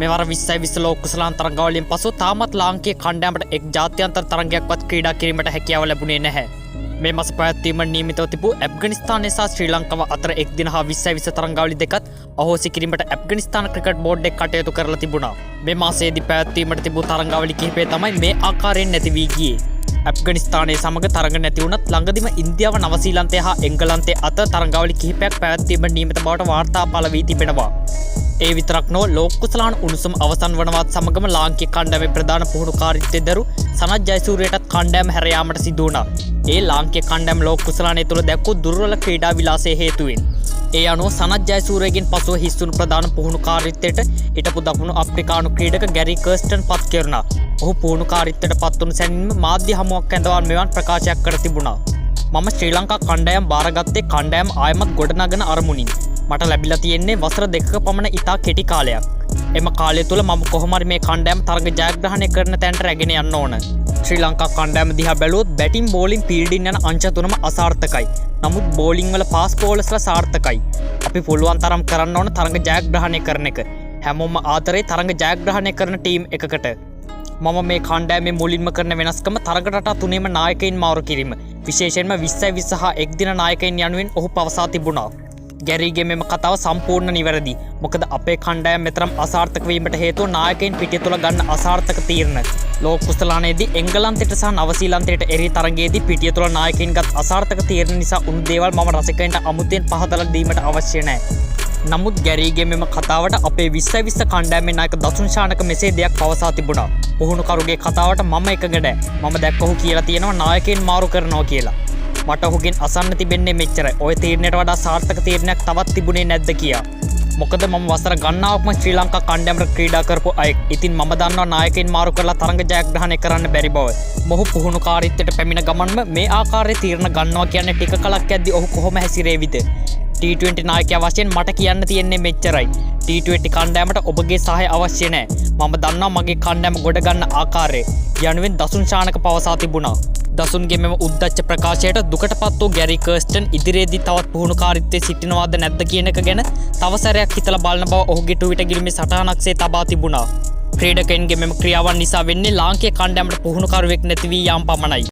මෙවර 2020 ලෝක කුසලාන තරඟාවලියෙන් පසු තාමත් ලාංකීය කණ්ඩායමට එක් ජාත්‍යන්තර තරඟයක්වත් ක්‍රීඩා කිරීමට හැකියාව ලැබුණේ නැහැ. මේ මාස පැවැත්වීමට නියමිතව තිබූ ඇෆ්ගනිස්තානය සහ ශ්‍රී ලංකාව අතර එක් දින හා 2020 තරඟාවලි දෙකත් අහෝසි කිරීමට ඇෆ්ගනිස්තාන ක්‍රිකට් බෝඩ් එක කටයුතු කරලා තිබුණා. මේ මාසයේදී පැවැත්වීමට තිබූ තරඟාවලි කිහිපය තමයි මේ ආකාරයෙන් නැති වී ගියේ. ඇෆ්ගනිස්තානයේ සමග තරඟ නැති වුණත් ළඟදිම ඉන්දියාව නවසීලන්තය හා එංගලන්තය අතර තරඟාවලි කිහිපයක් පැවැත්වීමට නියමිත බවට වාර්තා පළ වී තිබෙනවා. ඒ විතරක් නොව ලෝක කුසලාන උණුසුම අවසන් වනවත් සමගම ලාංකීය කණ්ඩායමේ ප්‍රධාන පුහුණුකාරීත්වය දරු සනත් ජයසූරියටත් කණ්ඩායම හැර යාමට සිදු වුණා. ඒ ලාංකීය කණ්ඩායම ලෝක කුසලානයේ තුල දැක්වූ දුර්වල ක්‍රීඩා විලාසයේ හේතුවෙන්. ඒ අනුව සනත් ජයසූරියගෙන් පසුව හිස්වුණු ප්‍රධාන පුහුණුකාරීත්වයට හිටපු දකුණු අප්‍රිකානු ක්‍රීඩක ගැරි කර්ස්ටන් පත් කෙරුණා. ඔහු පුහුණුකාරීත්වයට පත් වුණු සැනින්ම මාධ්‍ය හමුවක් ඇඳවා මෙවන් ප්‍රකාශයක් කර තිබුණා. මම ශ්‍රී ලංකා කණ්ඩායම බාරගත්තේ කණ්ඩායම ආයමත් ගොඩනගන අරමුණින්. මට ලැබිලා තියෙන්නේ වසර 2ක පමණ ඉතා කෙටි කාලයක්. එම කාලය තුළ මම කොහොම හරි මේ කණ්ඩායම තරග ජයග්‍රහණය කරන තැනට රැගෙන යන්න ඕන. ශ්‍රී ලංකා කණ්ඩායම දිහා බැලුවොත් බැටින් බෝලින් ෆීල්ඩින් යන අංශ තුනම අසාර්ථකයි. නමුත් බෝලින් වල පාස් බෝලර්ස්ලා සාර්ථකයි. අපි පුළුවන් තරම් කරන්න ඕන තරග ජයග්‍රහණය කරන එක. හැමෝම ආදරේ තරග ජයග්‍රහණය කරන ටීම් එකකට. මම මේ කණ්ඩායමේ මුලින්ම කරන වෙනස්කම තරග රටා තුනේම නායකයින් මාරු කිරීම. විශේෂයෙන්ම 2020 හා එක් දින නායකයින් යනුවෙන් ඔහු පවසා තිබුණා. ගැරීගේ මෙම කතාව සම්පූර්ණ නිවැරදි. මොකද අපේ කණ්ඩායම මෙතරම් අසාර්ථක වීමට හේතුව නායකයින් පිටිය තුල ගන්න අසාර්ථක තීරණ. ලෝක කුසලානයේදී එංගලන්තයට සහ නවසීලන්තයට එරෙහි තරගයේදී පිටිය තුල නායකයින් ගත් අසාර්ථක තීරණ නිසා උණු දේවල් මම රසිකයන්ට අමුතෙන් පහදලා දීමට අවශ්‍ය නැහැ. නමුත් ගැරීගේ මෙම කතාවට අපේ 2020 කණ්ඩායමේ නායක දසුන් ශානක මෙසේ දෙයක් පවසා තිබුණා. පුහුණුකරුගේ කතාවට මම එකග නැහැ. මම දැක්ක ඔහු කියලා තියෙනවා නායකයින් මාරු කරනවා කියලා. මට ඔහුගෙන් අසන්න තිබෙන්නේ මෙච්චරයි. ඔය තීරණයට වඩා සාර්ථක තීරණයක් තවත් තිබුණේ නැද්ද කියා. මොකද මම වසර ගණනාවක්ම ශ්‍රී ලංකා කණ්ඩායමට ක්‍රීඩා කරපු අයෙක්. ඉතින් මම දන්නවා නායකයින් මාරු කරලා තරඟ ජයග්‍රහණය කරන්න බැරි බව. මොහු පුහුණුකාරීත්වයට පැමිණ ගමන්ම මේ ආකාරයේ තීරණ ගන්නවා කියන්නේ ටික කලක් යද්දී ඔහු කොහොම හැසිරේවිද? T20 නායකයා වශයෙන් මට කියන්න තියෙන්නේ මෙච්චරයි. T20 කණ්ඩායමට ඔබගේ සහාය අවශ්‍ය නැහැ. මම දන්නවා මගේ කණ්ඩායම ගොඩ ගන්න ආකාරය. යනුවෙන් දසුන් ශානක පවසා තිබුණා. දසුන්ගේ මෙම උද්දච්ච ප්‍රකාශයට දුකටපත් වූ ගැරි කර්ස්ටන් ඉදිරියේදී තවත් පුහුණුකාරීත්වයේ සිටිනවද නැද්ද කියන එක ගැන තව සැරයක් හිතලා බලන බව ඔහුගේ ට්විටර් ගිණුමේ සටහනක්සේ තබා තිබුණා. ක්‍රීඩකයන්ගේ මෙම ක්‍රියාවන් නිසා වෙන්නේ ලාංකීය කණ්ඩායමට පුහුණුකරුවෙක් නැති වී යාම පමණයි.